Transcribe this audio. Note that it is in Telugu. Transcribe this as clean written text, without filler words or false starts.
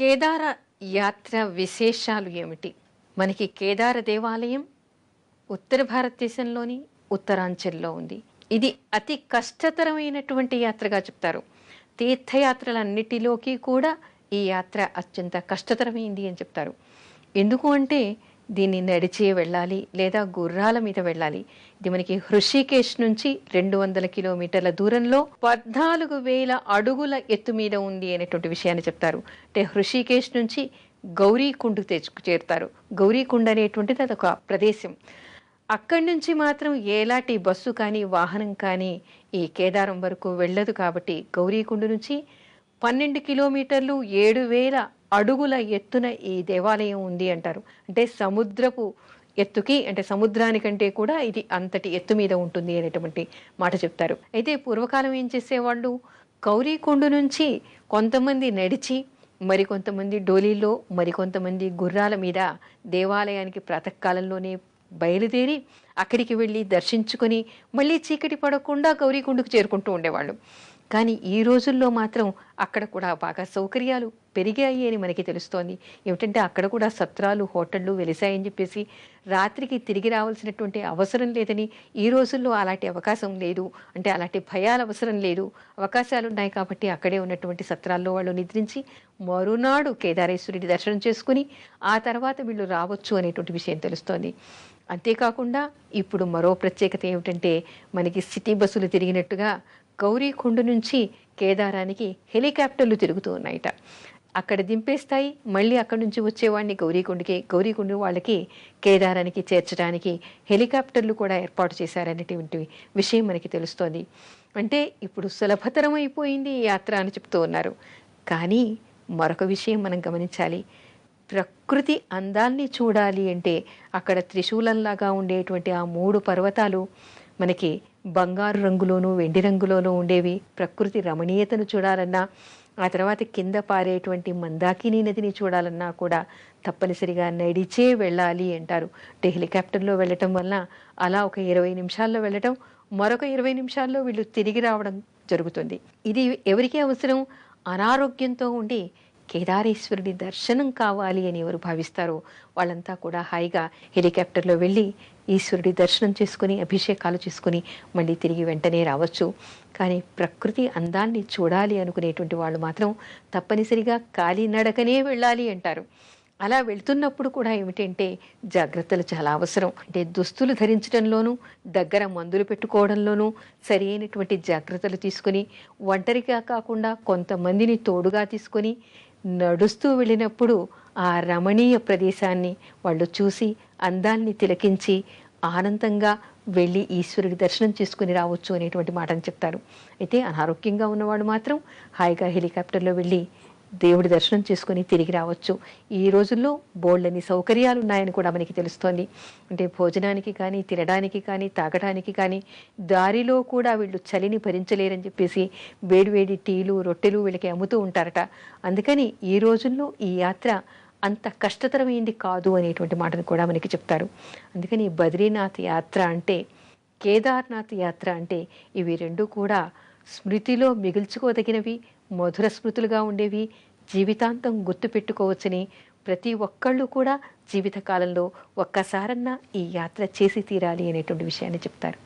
కేదార యాత్ర విశేషాలు ఏమిటి? మనకి కేదార దేవాలయం ఉత్తర భారతదేశంలోని ఉత్తరాంచల్లో ఉంది. ఇది అతి కష్టతరమైనటువంటి యాత్రగా చెప్తారు. తీర్థయాత్రలన్నిటిలోకి కూడా ఈ యాత్ర అత్యంత కష్టతరమైంది అని చెప్తారు. ఎందుకు అంటే దీన్ని నడిచే వెళ్ళాలి లేదా గుర్రాల మీద వెళ్ళాలి. ఇది మనకి హృషికేశ్ నుంచి 200 కిలోమీటర్ల దూరంలో 14,000 అడుగుల ఎత్తు మీద ఉంది అనేటువంటి విషయాన్ని చెప్తారు. అంటే హృషికేశ్ నుంచి గౌరీకుండ్ చేరుతారు. గౌరీకుండ్ అనేటువంటిది అదొక ప్రదేశం. అక్కడి నుంచి మాత్రం ఎలాంటి బస్సు కానీ వాహనం కానీ ఈ కేదారం వరకు వెళ్ళదు. కాబట్టి గౌరీకుండ్ నుంచి 12 కిలోమీటర్లు 7,000 అడుగుల ఎత్తున ఈ దేవాలయం ఉంది అంటారు. అంటే సముద్రపు ఎత్తుకి, అంటే సముద్రానికంటే కూడా ఇది అంతటి ఎత్తు మీద ఉంటుంది అనేటువంటి మాట చెప్తారు. అయితే పూర్వకాలం ఏం చేసేవాళ్ళు, గౌరీకుండ్ నుంచి కొంతమంది నడిచి, మరికొంతమంది డోలీలో, మరికొంతమంది గుర్రాల మీద దేవాలయానికి ప్రాతకాలంలోనే బయలుదేరి అక్కడికి వెళ్ళి దర్శించుకొని మళ్ళీ చీకటి పడకుండా గౌరీకుండకు చేరుకుంటూ ఉండేవాళ్ళు. కానీ ఈ రోజుల్లో మాత్రం అక్కడ కూడా బాగా సౌకర్యాలు పెరిగాయి అని మనకి తెలుస్తోంది. ఏమిటంటే అక్కడ కూడా సత్రాలు, హోటళ్ళు వెలిసాయని చెప్పేసి రాత్రికి తిరిగి రావాల్సినటువంటి అవసరం లేదని, ఈ రోజుల్లో అలాంటి అవకాశం లేదు, అంటే అలాంటి భయాలు అవసరం లేదు, అవకాశాలు ఉన్నాయి. కాబట్టి అక్కడే ఉన్నటువంటి సత్రాల్లో వాళ్ళు నిద్రించి మరునాడు కేదారేశ్వరుడి దర్శనం చేసుకుని ఆ తర్వాత వీళ్ళు రావచ్చు అనేటువంటి విషయం తెలుస్తోంది. అంతేకాకుండా ఇప్పుడు మరో ప్రత్యేకత ఏమిటంటే, మనకి సిటీ బస్సులు తిరిగినట్టుగా గౌరీకుండ్ నుంచి కేదారానికి హెలికాప్టర్లు తిరుగుతూ ఉన్నాయట. అక్కడ దింపేస్తాయి, మళ్ళీ అక్కడి నుంచి వచ్చేవాడిని గౌరీకుండ్కి, గౌరీకుండ్ వాళ్ళకి కేదారానికి చేర్చడానికి హెలికాప్టర్లు కూడా ఏర్పాటు చేశారనేటువంటి విషయం మనకి తెలుస్తోంది. అంటే ఇప్పుడు సులభతరం అయిపోయింది ఈ యాత్ర అని చెప్తూ ఉన్నారు. కానీ మరొక విషయం మనం గమనించాలి. ప్రకృతి అందాన్ని చూడాలి అంటే అక్కడ త్రిశూలంలాగా ఉండేటువంటి ఆ 3 పర్వతాలు మనకి బంగారు రంగులోనూ వెండి రంగులోనూ ఉండేవి. ప్రకృతి రమణీయతను చూడాలన్నా, ఆ తర్వాత కింద పారేటువంటి మందాకిని నదిని చూడాలన్నా కూడా తప్పనిసరిగా నడిచే వెళ్ళాలి అంటారు. అంటే హెలికాప్టర్లో వెళ్ళటం వల్ల అలా ఒక 20 నిమిషాల్లో వెళ్ళటం, మరొక 20 నిమిషాల్లో వీళ్ళు తిరిగి రావడం జరుగుతుంది. ఇది ఎవరికి అవసరం? అనారోగ్యంతో ఉండి కేదారేశ్వరుడి దర్శనం కావాలి అని ఎవరు భావిస్తారో వాళ్ళంతా కూడా హాయిగా హెలికాప్టర్లో వెళ్ళి ఈశ్వరుడి దర్శనం చేసుకుని అభిషేకాలు చేసుకుని మళ్ళీ తిరిగి వెంటనే రావచ్చు. కానీ ప్రకృతి అందాన్ని చూడాలి అనుకునేటువంటి వాళ్ళు మాత్రం తప్పనిసరిగా కాలినడకనే వెళ్ళాలి అంటారు. అలా వెళ్తున్నప్పుడు కూడా ఏమిటంటే జాగ్రత్తలు చాలా అవసరం. అంటే దుస్తులు ధరించడంలోనూ, దగ్గర మందులు పెట్టుకోవడంలోనూ సరి అయినటువంటి జాగ్రత్తలు తీసుకుని, ఒంటరిగా కాకుండా కొంతమందిని తోడుగా తీసుకొని నడుస్తూ వెళ్ళినప్పుడు ఆ రమణీయ ప్రదేశాన్ని వాళ్ళు చూసి అందాన్ని తిలకించి ఆనందంగా వెళ్ళి ఈశ్వరుడి దర్శనం చేసుకుని రావచ్చు అనేటువంటి మాటను చెప్తారు. అయితే అనారోగ్యంగా ఉన్నవాడు మాత్రం హాయిగా హెలికాప్టర్లో వెళ్ళి దేవుడి దర్శనం చేసుకుని తిరిగి రావచ్చు. ఈ రోజుల్లో బోల్డని సౌకర్యాలు ఉన్నాయని కూడా మనకి తెలుస్తోంది. అంటే భోజనానికి కానీ, తినడానికి కానీ, తాగడానికి కానీ దారిలో కూడా వీళ్ళు చలిని భరించలేరని చెప్పేసి వేడివేడి టీలు, రొట్టెలు వీళ్ళకి అమ్ముతూ ఉంటారట. అందుకని ఈ రోజుల్లో ఈ యాత్ర అంత కష్టతరమైంది కాదు అనేటువంటి మాటను కూడా మనకి చెప్తారు. అందుకని బద్రీనాథ్ యాత్ర అంటే, కేదార్నాథ్ యాత్ర అంటే ఇవి రెండు కూడా స్మృతిలో మిగిల్చుకోదగినవి, మధుర స్మృతులుగా ఉండేవి, జీవితాంతం గుర్తుపెట్టుకోవచ్చని ప్రతి ఒక్కళ్ళు కూడా జీవితకాలంలో ఒక్కసారన్నా ఈ యాత్ర చేసి తీరాలి అనేటువంటి విషయాన్ని చెప్తారు.